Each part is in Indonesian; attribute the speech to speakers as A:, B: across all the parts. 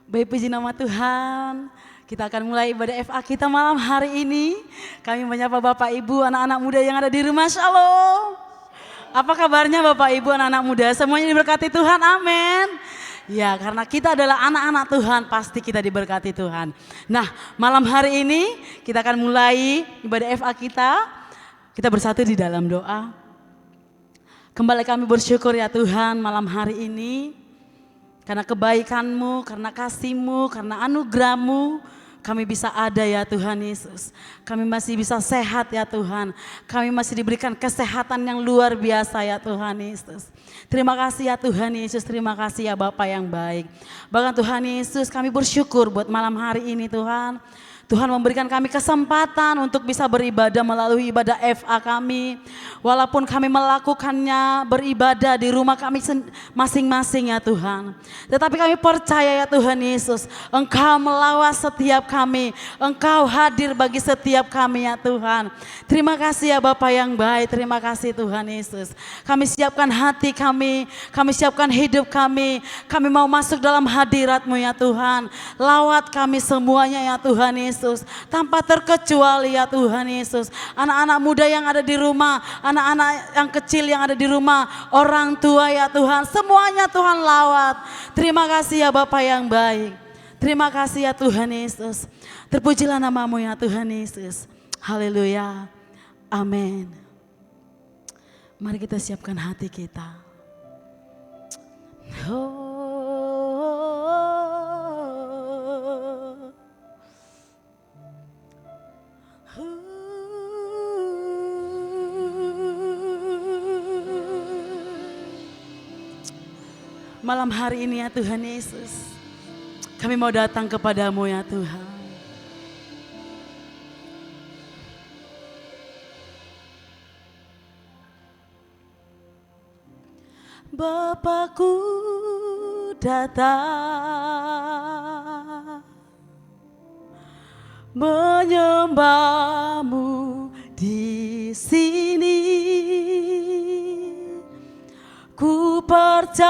A: Baik, puji nama Tuhan. Kita akan mulai ibadah FA kita malam hari ini. Kami menyapa Bapak Ibu, anak-anak muda yang ada di rumah. Shalom. Apa kabarnya Bapak Ibu, anak-anak muda? Semuanya diberkati Tuhan, amin. Ya, karena kita adalah anak-anak Tuhan, pasti kita diberkati Tuhan. Nah, malam hari ini kita akan mulai ibadah FA kita. Kita bersatu di dalam doa. Kembali kami bersyukur ya Tuhan malam hari ini. Karena kebaikan-Mu, karena kasih-Mu, karena anugerah-Mu, kami bisa ada ya Tuhan Yesus. Kami masih bisa sehat ya Tuhan. Kami masih diberikan kesehatan yang luar biasa ya Tuhan Yesus. Terima kasih ya Tuhan Yesus, terima kasih ya Bapa yang baik. Bahkan Tuhan Yesus, kami bersyukur buat malam hari ini Tuhan. Tuhan memberikan kami kesempatan untuk bisa beribadah melalui ibadah FA kami. Walaupun kami melakukannya beribadah di rumah kami masing-masing ya Tuhan. Tetapi kami percaya ya Tuhan Yesus, Engkau melawas setiap kami. Engkau hadir bagi setiap kami ya Tuhan. Terima kasih ya Bapa yang baik, terima kasih Tuhan Yesus. Kami siapkan hati kami siapkan hidup kami. Kami mau masuk dalam hadirat-Mu ya Tuhan. Lawat kami semuanya ya Tuhan Yesus. Tanpa terkecuali ya Tuhan Yesus. Anak-anak muda yang ada di rumah, anak-anak yang kecil yang ada di rumah, orang tua ya Tuhan, semuanya Tuhan lawat. Terima kasih ya Bapa yang baik. Terima kasih ya Tuhan Yesus. Terpujilah nama-Mu ya Tuhan Yesus. Haleluya. Amin. Mari kita siapkan hati kita. Malam hari ini ya Tuhan Yesus, kami mau datang kepadamu ya Tuhan. Bapakku datang menyembah-Mu di sini. Ku percayakan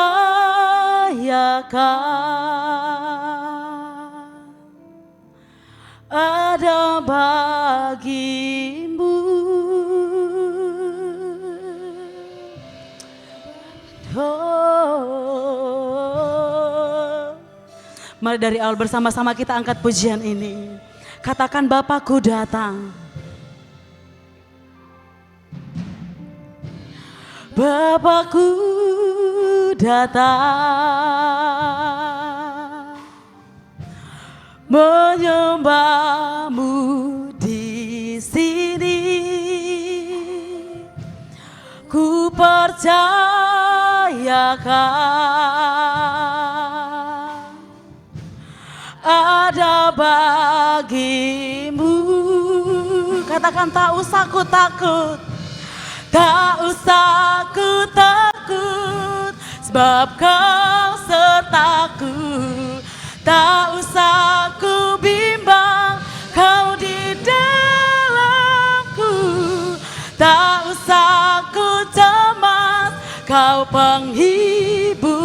A: ada bagi-Mu. Mari dari awal bersama-sama kita angkat pujian ini. Katakan Bapakku datang. Bapakku datang menyembah-Mu di sini. Ku percayakan ada bagi-Mu. Katakan tak usah ku takut. Tak usah ku takut, sebab Kau sertaku. Tak usah ku bimbang, Kau di dalamku. Tak usah ku cemas, Kau penghiburku.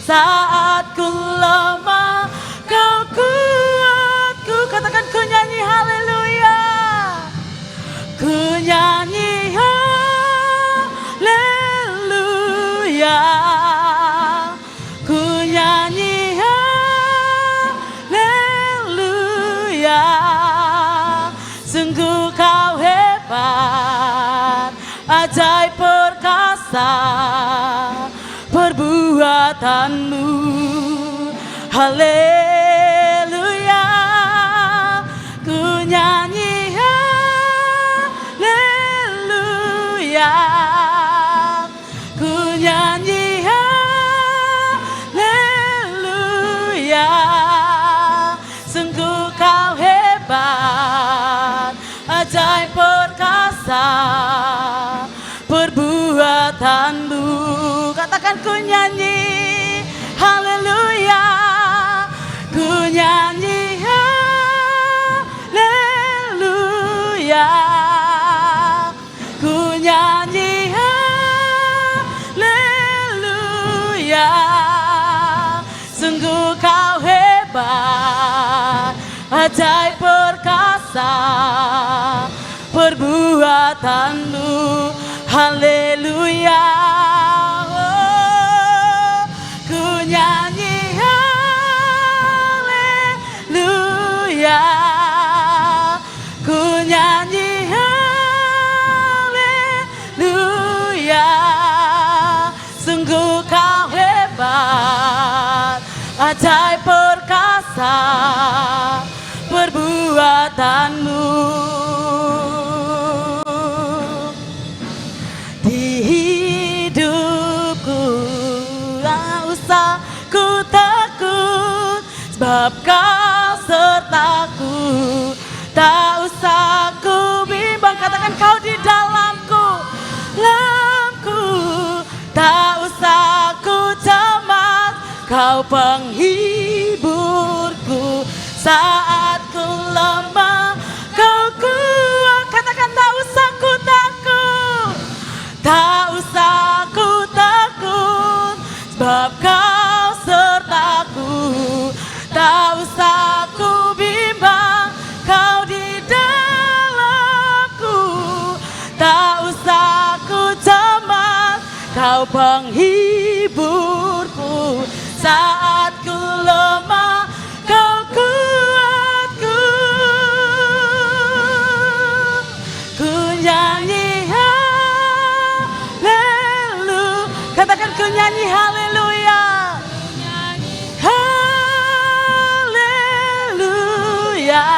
A: Saat ku lemah, Kau kuatku. Katakan ku nyanyi haleluya. Ku nyanyi haleluya. Ku nyanyi haleluya. Sungguh Kau hebat, ajaib perkasa perbuatan-Mu. Haleluya. Ku nyanyi ku nyanyi haleluya. Sungguh Kau hebat, ajaib perkasa perbuatan-Mu. Katakan ku nyanyi haleluya. Ku nyanyi haleluya. Ku nyanyi haleluya. Sungguh Kau ajaib perkasa perbuatanmu, haleluya. Oh, ku nyanyi haleluya, ku nyanyi haleluya. Sungguh kau hebat, ajaib perkasa perbuatanmu. Di hidupku tak usah ku takut, sebab kau sertaku. Tak usah ku bimbang, katakan kau di dalamku, tak usah ku cemas, kau penghiburku. Saat ku lemah, kau kuat, katakan tak usah ku takut, tak usah ku takut, sebab kau sertaku. Tak usah ku bimbang, kau di dalamku. Tak usah ku cemas, kau penghiburku. Saat ku lemah, kau kuatku. Ku nyanyi haleluya, katakan ku nyanyi haleluya. Haleluya,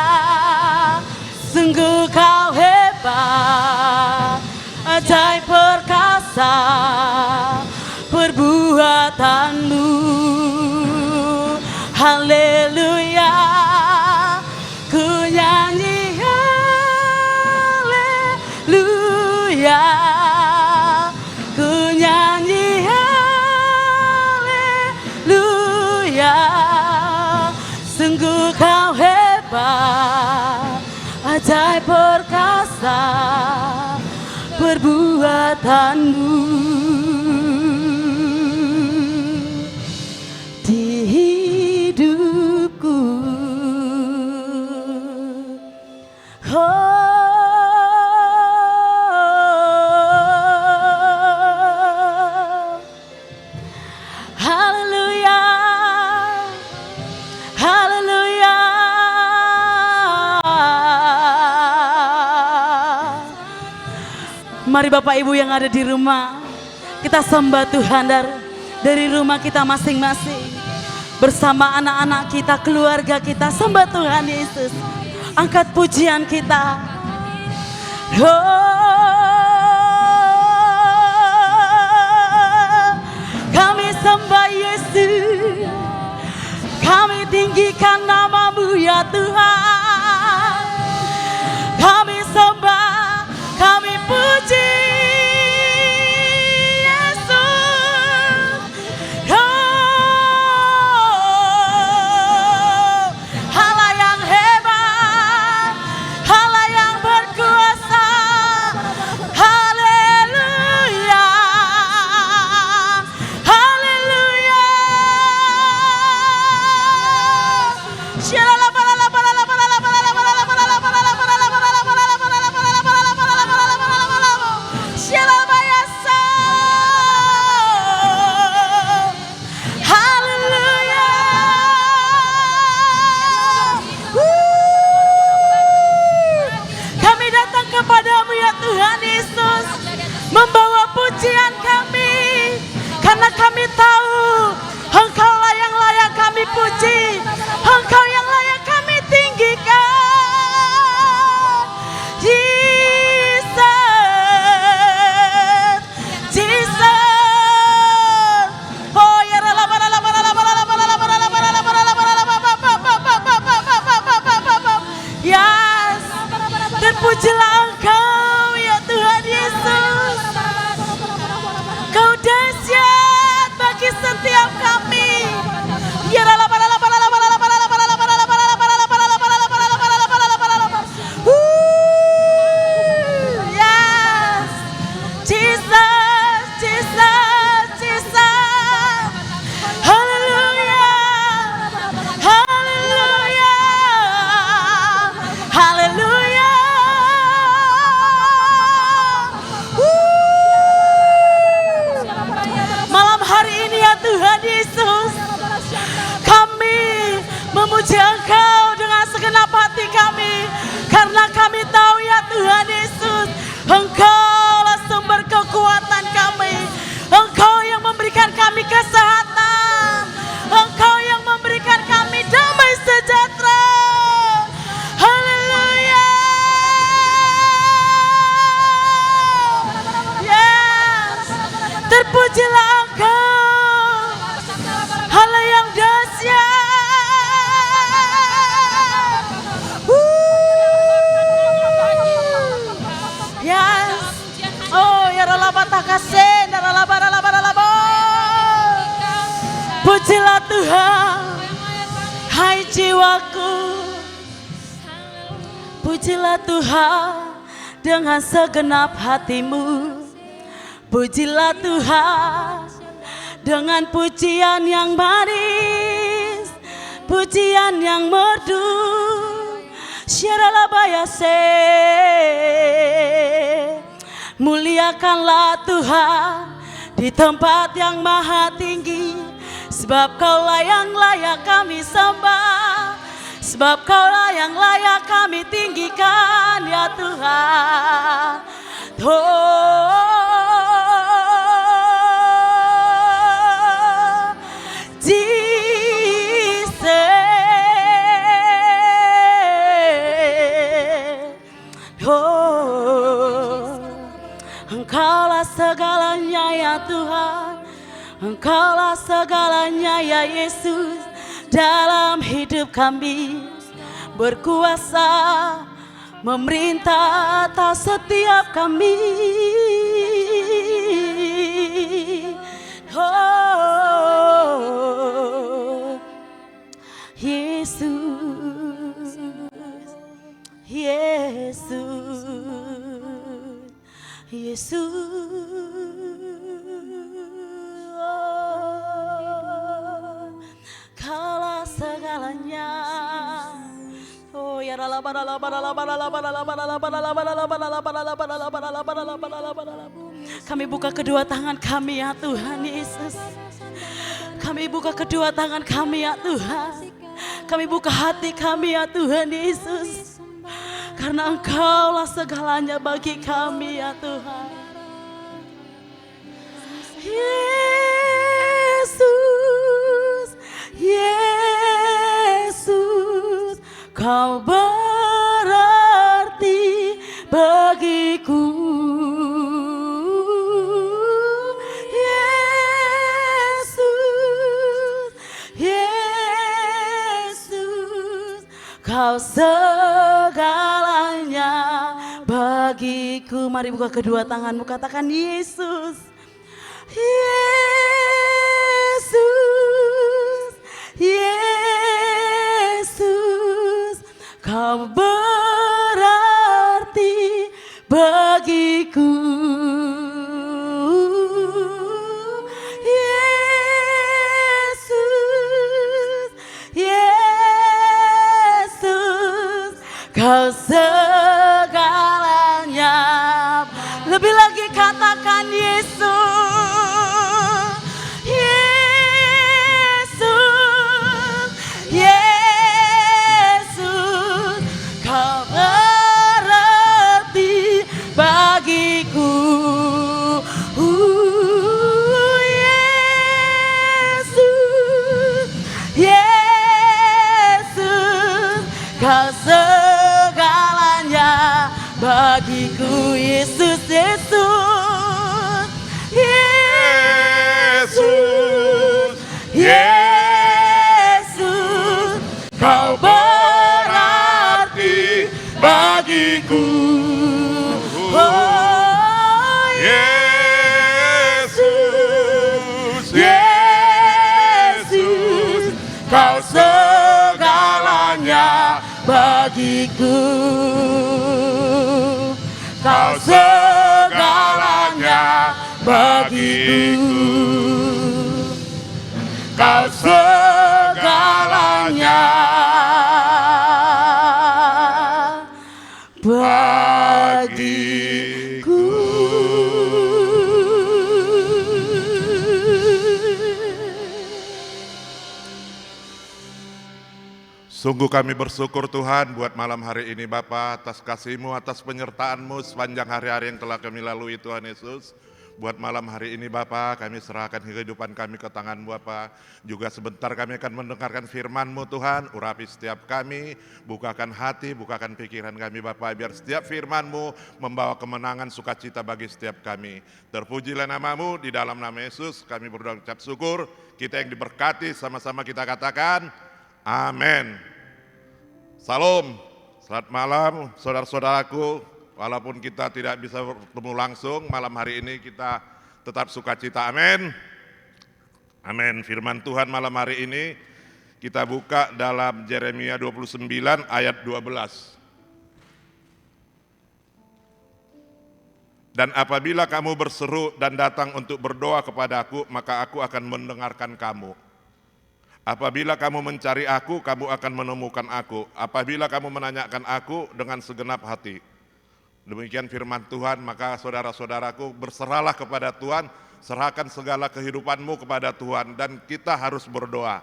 A: sungguh kau hebat, ajaib perkasa perbuatanmu, haleluya. Ku nyanyi haleluya, ku nyanyi haleluya. Sungguh kau hebat, ajaib perkasa perbuatanmu. Di hidupku, haleluya, haleluya. Mari Bapak Ibu yang ada di rumah, kita sembah Tuhan dari rumah kita masing-masing. Bersama anak-anak kita, keluarga kita, sembah Tuhan Yesus. Angkat pujian kita. Oh, kami sembah Yesus, kami tinggikan nama-Mu ya Tuhan. Kami sembah, kami puji Yesus. Oh, Allah yang hebat, Allah yang berkuasa. Haleluya, haleluya. Kepadamu ya Tuhan Yesus, membawa pujian kami, karena kami tahu Engkaulah yang layak kami puji, Engkau yang layak kami tinggikan. Jesus, Jesus. Oh ya yes, terpujilah Engkau ya Tuhan Yesus. Pujilah Tuhan, hai jiwaku. Pujilah Tuhan dengan segenap hatimu. Pujilah Tuhan dengan pujian yang manis, pujian yang merdu. Syaralabayase, muliakanlah Tuhan di tempat yang maha tinggi, sebab Kaulah yang layak kami sembah, sebab Kaulah yang layak kami tinggikan ya Tuhan. Engkaulah segalanya ya Tuhan, Engkaulah segalanya ya Yesus dalam hidup kami, berkuasa memerintah atas setiap kami. Oh, Yesus, Yesus, Yesus. Oh, Kaulah segalanya. Oh ya kami buka kedua tangan kami ya Tuhan Yesus. Kami buka kedua tangan kami ya Tuhan. Kami buka hati kami ya Tuhan Yesus. Karena Engkaulah segalanya bagi kami ya Tuhan. Yesus, Yesus, Kau berarti bagiku. Yesus, Yesus, Kau segalanya bagiku. Mari buka kedua tanganmu, katakan Yesus, Yesus, Yesus, Kau berarti bagiku. Yesus, Yesus, Kau segalanya. Lebih lagi katakan Yesus, Yesus, Yesus, Kau berarti bagiku. Yesus, Yesus, Kau segalanya bagiku. Yesus, Yesus, Yesus, Yesus, Kau berarti bagiku. Oh, Yesus, Yesus, Kau segalanya bagiku. Kau segalanya bagiku. Kau segalanya bagiku.
B: Sungguh kami bersyukur Tuhan buat malam hari ini Bapa, atas kasih-Mu, atas penyertaan-Mu sepanjang hari-hari yang telah kami lalui Tuhan Yesus. Buat malam hari ini Bapa, kami serahkan kehidupan kami ke tangan-Mu Bapa. Juga sebentar kami akan mendengarkan firman-Mu Tuhan, urapi setiap kami, bukakan hati, bukakan pikiran kami Bapa, biar setiap firman-Mu membawa kemenangan sukacita bagi setiap kami. Terpujilah nama-Mu, di dalam nama Yesus kami berdoa ucap syukur. Kita yang diberkati sama-sama kita katakan amin. Salam, selamat malam saudara-saudaraku, Walaupun kita tidak bisa bertemu langsung, malam hari ini kita tetap sukacita. Amin. Amin. Firman Tuhan malam hari ini kita buka dalam Yeremia 29 ayat 12. Dan apabila kamu berseru dan datang untuk berdoa kepadaku, maka aku akan mendengarkan kamu. Apabila kamu mencari aku, kamu akan menemukan aku. Apabila kamu menanyakan aku dengan segenap hati. Demikian firman Tuhan, maka saudara-saudaraku berserahlah kepada Tuhan, serahkan segala kehidupanmu kepada Tuhan, dan kita harus berdoa.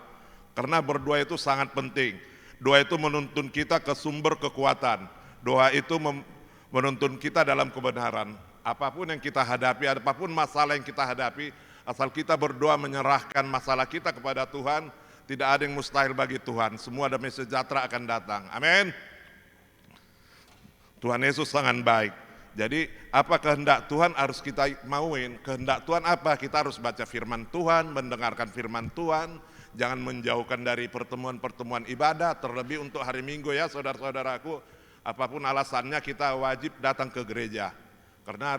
B: Karena berdoa itu sangat penting. Doa itu menuntun kita ke sumber kekuatan. Doa itu menuntun kita dalam kebenaran. Apapun yang kita hadapi, apapun masalah yang kita hadapi, asal kita berdoa menyerahkan masalah kita kepada Tuhan, tidak ada yang mustahil bagi Tuhan. Semua damai sejahtera akan datang. Amin. Tuhan Yesus sangat baik. Jadi apa kehendak Tuhan harus kita mauin. Kehendak Tuhan apa? Kita harus baca firman Tuhan, mendengarkan firman Tuhan. Jangan menjauhkan dari pertemuan-pertemuan ibadah, terlebih untuk hari Minggu ya saudara-saudaraku. Apapun alasannya kita wajib datang ke gereja. Karena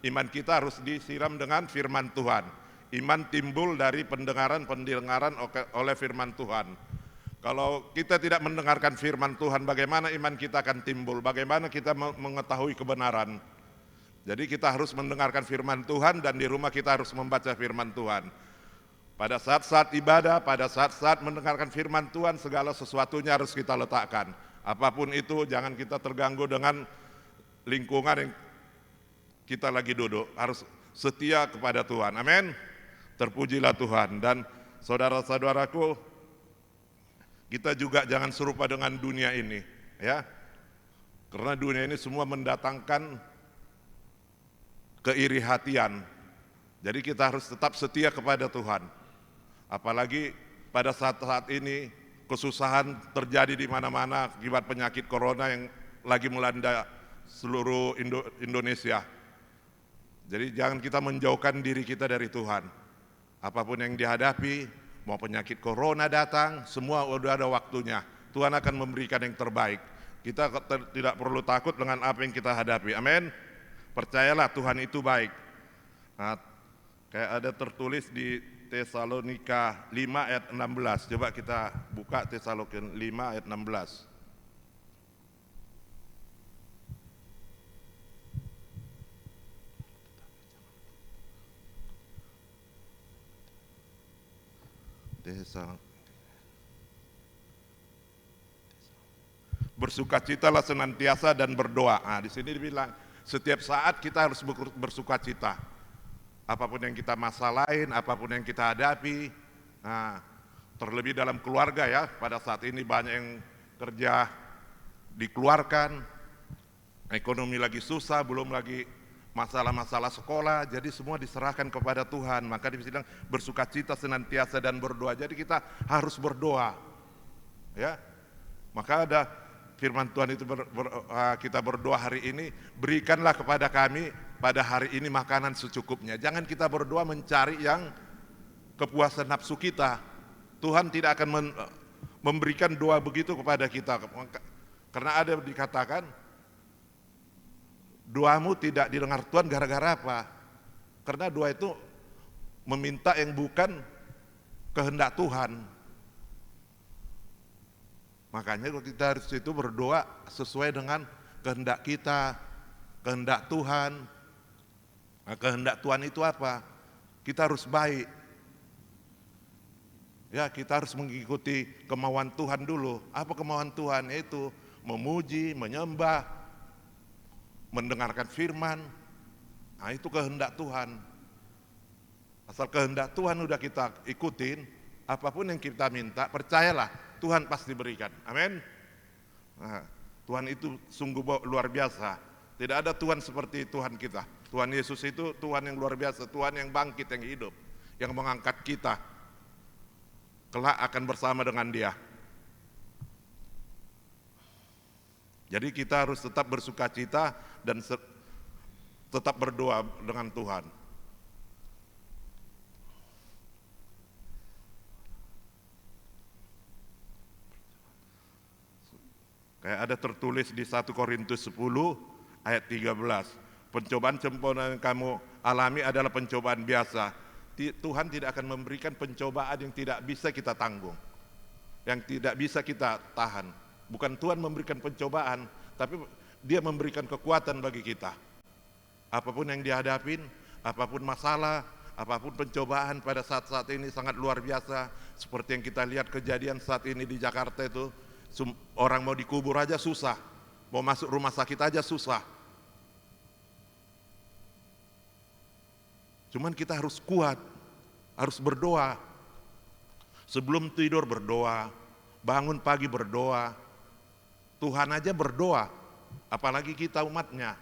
B: iman kita harus disiram dengan firman Tuhan. Iman timbul dari pendengaran oleh firman Tuhan. Kalau kita tidak mendengarkan firman Tuhan, bagaimana iman kita akan timbul? Bagaimana kita mengetahui kebenaran? Jadi kita harus mendengarkan firman Tuhan dan di rumah kita harus membaca firman Tuhan. Pada saat-saat ibadah, pada saat-saat mendengarkan firman Tuhan, segala sesuatunya harus kita letakkan. Apapun itu, jangan kita terganggu dengan lingkungan yang kita lagi duduk, harus setia kepada Tuhan. Amin. Terpujilah Tuhan. Dan saudara-saudaraku, kita juga jangan serupa dengan dunia ini, ya. Karena dunia ini semua mendatangkan keiri hatian. Jadi kita harus tetap setia kepada Tuhan. Apalagi pada saat-saat ini kesusahan terjadi di mana-mana akibat penyakit corona yang lagi melanda seluruh Indonesia. Jadi jangan kita menjauhkan diri kita dari Tuhan. Apapun yang dihadapi, mau penyakit corona datang, semua udah ada waktunya. Tuhan akan memberikan yang terbaik. Kita tidak perlu takut dengan apa yang kita hadapi. Amin. Percayalah Tuhan itu baik. Nah, kayak ada tertulis di Tesalonika 5 ayat 16. Coba kita buka Tesalonika 5 ayat 16. Bersukacitalah senantiasa dan berdoa. Nah, di sini dibilang setiap saat kita harus bersukacita. Apapun yang kita masalahin, apapun yang kita hadapi. Nah, terlebih dalam keluarga ya. Pada saat ini banyak yang kerja dikeluarkan, ekonomi lagi susah, belum lagi masalah-masalah sekolah, jadi semua diserahkan kepada Tuhan. Maka dibilang bersukacita senantiasa dan berdoa. Jadi kita harus berdoa, ya. Maka ada firman Tuhan itu kita berdoa hari ini, berikanlah kepada kami pada hari ini makanan secukupnya. Jangan kita berdoa mencari yang kepuasan nafsu kita. Tuhan tidak akan memberikan doa begitu kepada kita. Karena ada dikatakan, doamu tidak didengar Tuhan gara-gara apa? Karena doa itu meminta yang bukan kehendak Tuhan. Makanya kita harus itu berdoa sesuai dengan kehendak kita, kehendak Tuhan. Nah, kehendak Tuhan itu apa? Kita harus baik. Ya, kita harus mengikuti kemauan Tuhan dulu. Apa kemauan Tuhan? Yaitu memuji, menyembah, mendengarkan firman. Nah, itu kehendak Tuhan. Asal kehendak Tuhan udah kita ikutin, apapun yang kita minta, percayalah Tuhan pasti berikan. Amin. Nah, Tuhan itu sungguh luar biasa. Tidak ada Tuhan seperti Tuhan kita. Tuhan Yesus itu Tuhan yang luar biasa, Tuhan yang bangkit, yang hidup, yang mengangkat kita. Kelak akan bersama dengan Dia. Jadi kita harus tetap bersukacita dan tetap berdoa dengan Tuhan. Kayak ada tertulis di 1 Korintus 10 ayat 13. Pencobaan sempurna yang kamu alami adalah pencobaan biasa. Tuhan tidak akan memberikan pencobaan yang tidak bisa kita tanggung, yang tidak bisa kita tahan. Bukan Tuhan memberikan pencobaan, tapi Dia memberikan kekuatan bagi kita. Apapun yang dihadapin, apapun masalah, apapun pencobaan pada saat-saat ini sangat luar biasa. Seperti yang kita lihat kejadian saat ini di Jakarta itu, orang mau dikubur aja susah, mau masuk rumah sakit aja susah. Cuman kita harus kuat, harus berdoa. Sebelum tidur berdoa, bangun pagi berdoa. Tuhan aja berdoa, apalagi kita umatnya.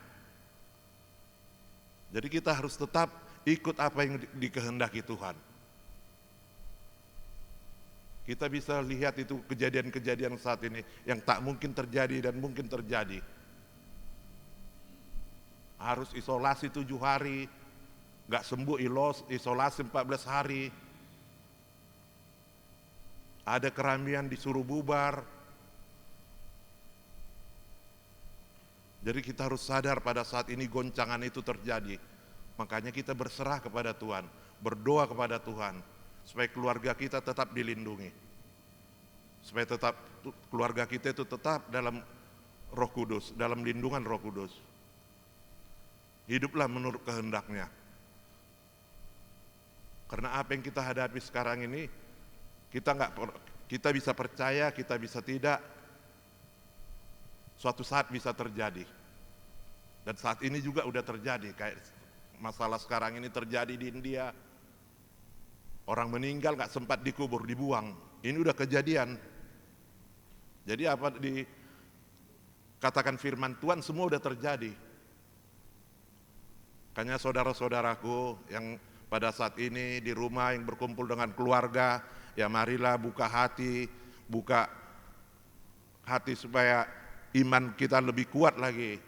B: Jadi kita harus tetap ikut apa yang dikehendaki Tuhan. Kita bisa lihat itu kejadian-kejadian saat ini yang tak mungkin terjadi dan mungkin terjadi. Harus isolasi 7 hari, gak sembuh isolasi 14 hari. Ada keramaian disuruh bubar. Jadi kita harus sadar pada saat ini goncangan itu terjadi. Makanya kita berserah kepada Tuhan, berdoa kepada Tuhan, supaya keluarga kita tetap dilindungi. Supaya tetap keluarga kita itu tetap dalam Roh Kudus, dalam lindungan Roh Kudus. Hiduplah menurut kehendaknya. Karena apa yang kita hadapi sekarang ini, kita bisa percaya, kita bisa tidak, suatu saat bisa terjadi. Dan saat ini juga udah terjadi, kayak masalah sekarang ini terjadi di India. Orang meninggal gak sempat dikubur, dibuang. Ini udah kejadian. Jadi apa dikatakan firman Tuhan semua udah terjadi. Makanya saudara-saudaraku yang pada saat ini di rumah yang berkumpul dengan keluarga, ya marilah buka hati supaya iman kita lebih kuat lagi.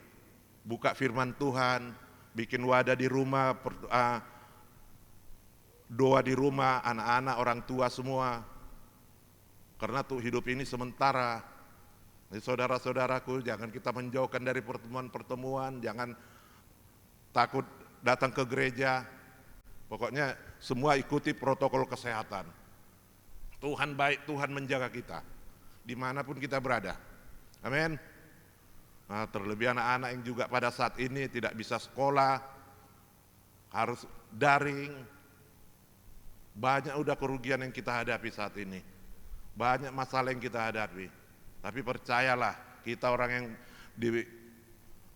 B: Buka firman Tuhan, bikin wadah di rumah, doa di rumah, anak-anak, orang tua semua. Karena tuh hidup ini sementara. Jadi saudara-saudaraku, jangan kita menjauhkan dari pertemuan-pertemuan, jangan takut datang ke gereja. Pokoknya semua ikuti protokol kesehatan. Tuhan baik, Tuhan menjaga kita dimanapun kita berada. Amin. Nah, terlebih anak-anak yang juga pada saat ini tidak bisa sekolah, harus daring. Banyak udah kerugian yang kita hadapi saat ini. Banyak masalah yang kita hadapi. Tapi percayalah, kita orang yang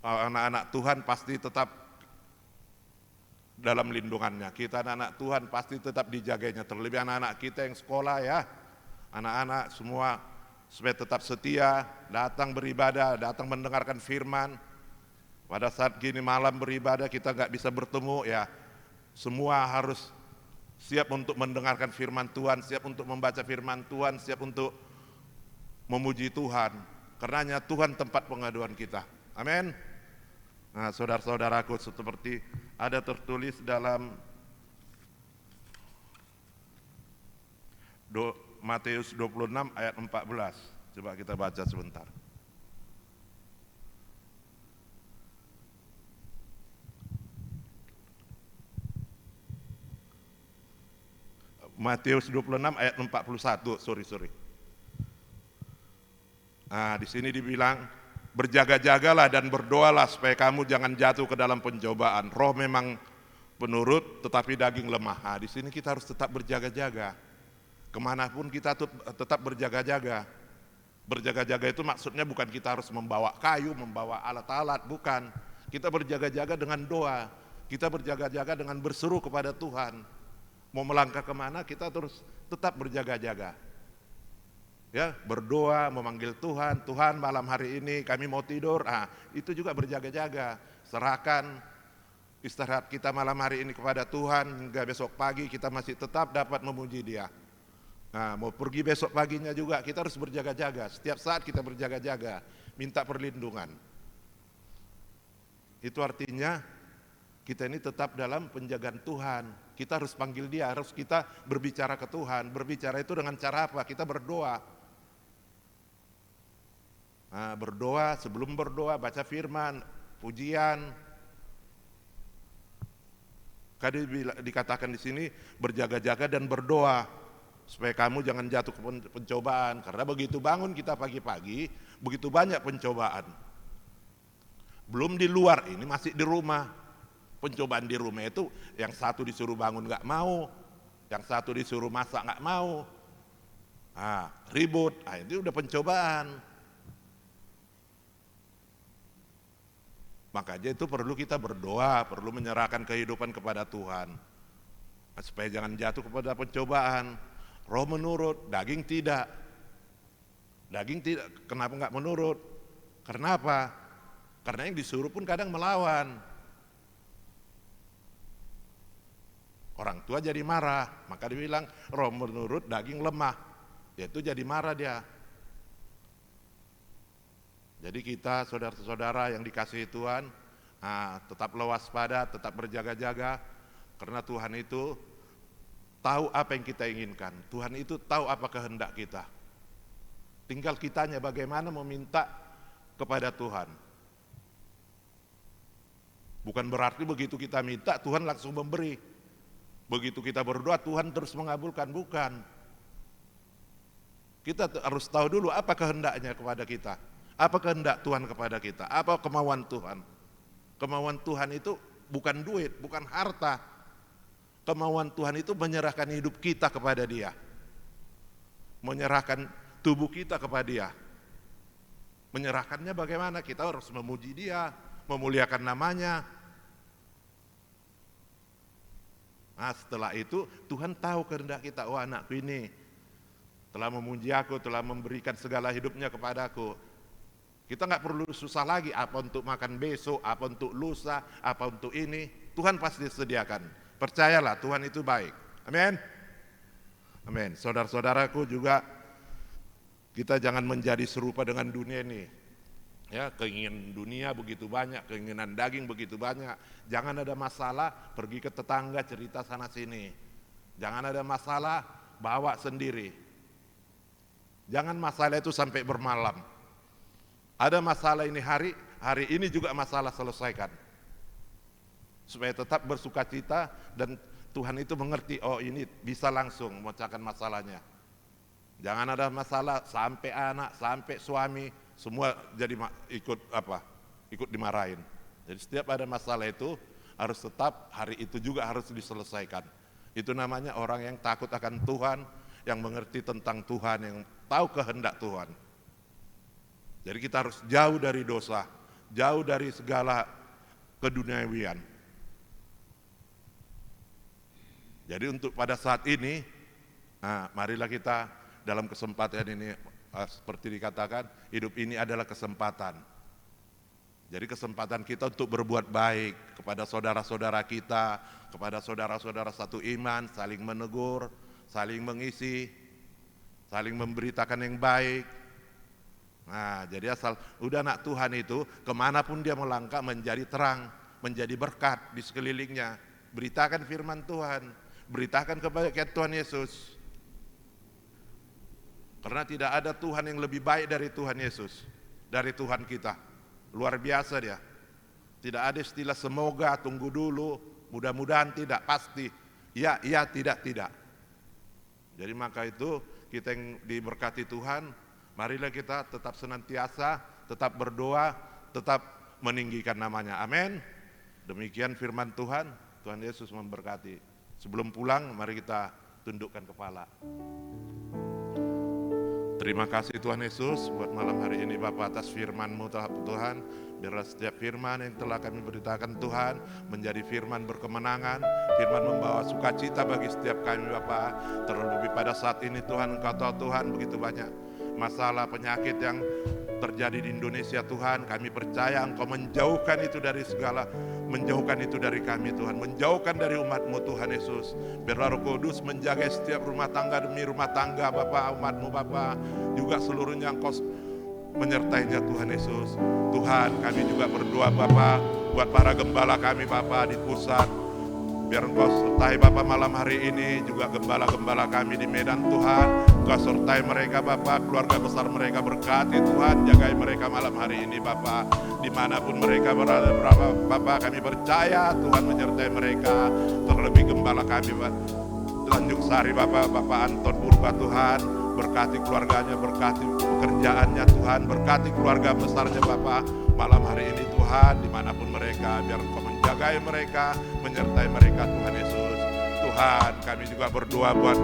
B: anak-anak Tuhan pasti tetap dalam lindungannya. Kita anak-anak Tuhan pasti tetap dijaganya. Terlebih anak-anak kita yang sekolah ya, anak-anak semua supaya tetap setia, datang beribadah, datang mendengarkan firman. Pada saat gini malam beribadah kita gak bisa bertemu ya, semua harus siap untuk mendengarkan firman Tuhan, siap untuk membaca firman Tuhan, siap untuk memuji Tuhan. Karenanya Tuhan tempat pengaduan kita. Amin. Nah, saudara-saudaraku, seperti ada tertulis dalam Matius 26 ayat 14. Coba kita baca sebentar. Matius 26 ayat 41, sorry. Nah, di sini dibilang, berjaga-jagalah dan berdoalah supaya kamu jangan jatuh ke dalam pencobaan. Roh memang penurut, tetapi daging lemah. Nah, di sini kita harus tetap berjaga-jaga. Kemanapun kita tetap berjaga-jaga. Berjaga-jaga itu maksudnya bukan kita harus membawa kayu, membawa alat-alat, bukan. Kita berjaga-jaga dengan doa. Kita berjaga-jaga dengan berseru kepada Tuhan. Mau melangkah kemana, kita terus tetap berjaga-jaga. Ya, berdoa, memanggil Tuhan. Tuhan, malam hari ini kami mau tidur. Itu juga berjaga-jaga. Serahkan istirahat kita malam hari ini kepada Tuhan, hingga besok pagi kita masih tetap dapat memuji Dia. Nah, mau pergi besok paginya juga kita harus berjaga-jaga. Setiap saat kita berjaga-jaga, minta perlindungan. Itu artinya kita ini tetap dalam penjagaan Tuhan. Kita harus panggil Dia, harus kita berbicara ke Tuhan. Berbicara itu dengan cara apa? Kita berdoa. Nah, berdoa, sebelum berdoa baca firman. pujian. Kadang dikatakan di sini berjaga-jaga dan berdoa supaya kamu jangan jatuh ke pencobaan, karena begitu bangun kita pagi-pagi begitu banyak pencobaan. Belum di luar, ini masih di rumah. Pencobaan di rumah itu yang satu disuruh bangun nggak mau, yang satu disuruh masak nggak mau, ribut, itu udah pencobaan. Makanya itu perlu kita berdoa, perlu menyerahkan kehidupan kepada Tuhan. Supaya jangan jatuh kepada pencobaan. Roh menurut, daging tidak. Daging tidak, kenapa nggak menurut? Karena apa? Karena yang disuruh pun kadang melawan. Orang tua jadi marah, maka dia bilang roh menurut, daging lemah. Yaitu jadi marah dia. Jadi kita saudara-saudara yang dikasihi Tuhan, tetaplah waspada, tetap berjaga-jaga, karena Tuhan itu tahu apa yang kita inginkan. Tuhan itu tahu apa kehendak kita. Tinggal kitanya bagaimana meminta kepada Tuhan. Bukan berarti begitu kita minta Tuhan langsung memberi. Begitu kita berdoa Tuhan terus mengabulkan, bukan. Kita harus tahu dulu apa kehendaknya kepada kita. Apa kehendak Tuhan kepada kita? Apa kemauan Tuhan? Kemauan Tuhan itu bukan duit, bukan harta. Kemauan Tuhan itu menyerahkan hidup kita kepada Dia. Menyerahkan tubuh kita kepada Dia. Menyerahkannya bagaimana? Kita harus memuji Dia, memuliakan namanya. Nah, setelah itu Tuhan tahu kehendak kita. Oh, anakku ini telah memuji aku, telah memberikan segala hidupnya kepadaku. Kita nggak perlu susah lagi apa untuk makan besok, apa untuk lusa, apa untuk ini. Tuhan pasti sediakan. Percayalah Tuhan itu baik. Amin. Amin. Saudara-saudaraku juga, kita jangan menjadi serupa dengan dunia ini. Ya, keinginan dunia begitu banyak, keinginan daging begitu banyak. Jangan ada masalah, pergi ke tetangga cerita sana sini. Jangan ada masalah, bawa sendiri. Jangan masalah itu sampai bermalam. Ada masalah ini hari ini juga masalah selesaikan. Supaya tetap bersuka cita dan Tuhan itu mengerti, oh ini bisa langsung memecahkan masalahnya. Jangan ada masalah sampai anak, sampai suami, semua jadi ikut dimarahin. Jadi setiap ada masalah itu harus tetap hari itu juga harus diselesaikan. Itu namanya orang yang takut akan Tuhan, yang mengerti tentang Tuhan, yang tahu kehendak Tuhan. Jadi kita harus jauh dari dosa, jauh dari segala keduniawian. Jadi untuk pada saat ini, marilah kita dalam kesempatan ini, seperti dikatakan, hidup ini adalah kesempatan. Jadi kesempatan kita untuk berbuat baik kepada saudara-saudara kita, kepada saudara-saudara satu iman, saling menegur, saling mengisi, saling memberitakan yang baik. Nah, jadi asal udah anak Tuhan itu kemanapun dia melangkah menjadi terang, menjadi berkat di sekelilingnya. Beritakan firman Tuhan, beritakan kebajikan Tuhan Yesus. Karena tidak ada Tuhan yang lebih baik dari Tuhan Yesus, dari Tuhan kita. Luar biasa dia. Tidak ada istilah semoga, tunggu dulu, mudah-mudahan, tidak, pasti. Ya, tidak. Jadi maka itu kita yang diberkati Tuhan, marilah kita tetap senantiasa, tetap berdoa, tetap meninggikan namanya. Amin. Demikian firman Tuhan. Tuhan Yesus memberkati. Sebelum pulang, mari kita tundukkan kepala. Terima kasih Tuhan Yesus buat malam hari ini Bapa atas firman-Mu Tuhan. Biarlah setiap firman yang telah kami beritakan Tuhan menjadi firman berkemenangan, firman membawa sukacita bagi setiap kami Bapa. Terlebih pada saat ini Tuhan, Engkau tahu Tuhan begitu banyak masalah penyakit yang terjadi di Indonesia Tuhan. Kami percaya Engkau menjauhkan itu dari segala, menjauhkan itu dari kami Tuhan, menjauhkan dari umat-Mu Tuhan Yesus. Biarlah Roh Kudus menjaga setiap rumah tangga demi rumah tangga Bapa, umat-Mu Bapa, juga seluruhnya Engkau menyertainya Tuhan Yesus. Tuhan, kami juga berdoa Bapa buat para gembala kami Bapa di pusat. Biar Engkau sertai Bapa malam hari ini, juga gembala-gembala kami di Medan Tuhan. Engkau sertai mereka Bapa, keluarga besar mereka berkati Tuhan, jagai mereka malam hari ini Bapa. Dimanapun mereka berada Bapa, kami percaya Tuhan menyertai mereka. Terlebih gembala kami Tanjung Sari Bapa, Bapak Anton Purba Tuhan, berkati keluarganya, berkati pekerjaannya Tuhan, berkati keluarga besarnya Bapa malam hari ini Tuhan, dimanapun mereka, biar Engkau menjagai mereka, menyertai mereka Tuhan Yesus. Tuhan, kami juga berdoa buat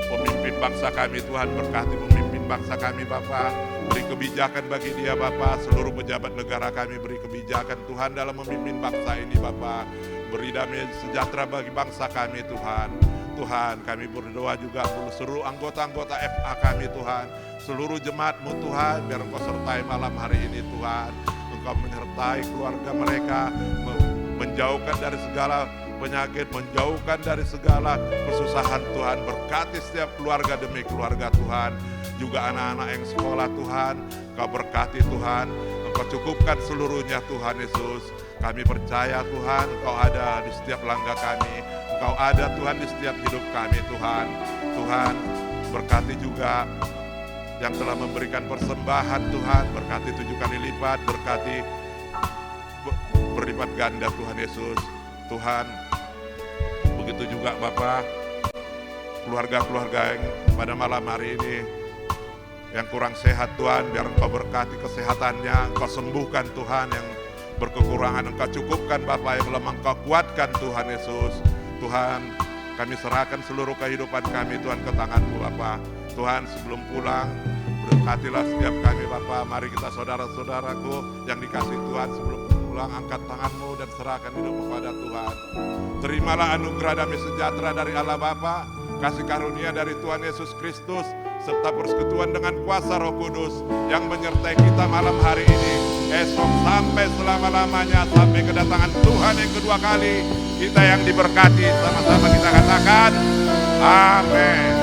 B: pemimpin bangsa kami Tuhan, berkati pemimpin bangsa kami Bapa, beri kebijakan bagi dia Bapa, seluruh pejabat negara kami beri kebijakan Tuhan dalam memimpin bangsa ini Bapa, beri damai sejahtera bagi bangsa kami Tuhan. Tuhan, kami berdoa juga seluruh anggota-anggota FA kami Tuhan, seluruh jemaat-Mu Tuhan, biar Engkau sertai malam hari ini Tuhan. Engkau menyertai keluarga mereka, menjauhkan dari segala penyakit, menjauhkan dari segala kesusahan Tuhan. Berkati setiap keluarga demi keluarga Tuhan, juga anak-anak yang sekolah Tuhan, Engkau berkati Tuhan, Engkau cukupkan seluruhnya Tuhan Yesus. Kami percaya Tuhan, Engkau ada di setiap langkah kami, Engkau ada Tuhan di setiap hidup kami Tuhan. Tuhan, berkati juga yang telah memberikan persembahan Tuhan, berkati 7 kali lipat, berkati berlipat ganda Tuhan Yesus. Tuhan, begitu juga Bapa, keluarga-keluarga yang pada malam hari ini yang kurang sehat Tuhan, biar Engkau berkati kesehatannya, Engkau sembuhkan Tuhan yang berkekurangan, Engkau cukupkan Bapa yang lemah, Engkau kuatkan Tuhan Yesus. Tuhan, kami serahkan seluruh kehidupan kami Tuhan ke tangan-Mu Bapa. Tuhan, sebelum pulang, berkatilah setiap kami Bapa. Mari kita saudara-saudaraku yang dikasih Tuhan, sebelum pulang angkat tangan-Mu dan serahkan hidupmu pada Tuhan. Terimalah anugerah damai sejahtera dari Allah Bapa, kasih karunia dari Tuhan Yesus Kristus, serta persekutuan dengan kuasa Roh Kudus yang menyertai kita malam hari ini, esok sampai selama-lamanya, sampai kedatangan Tuhan yang kedua kali. Kita yang diberkati, sama-sama kita katakan amin.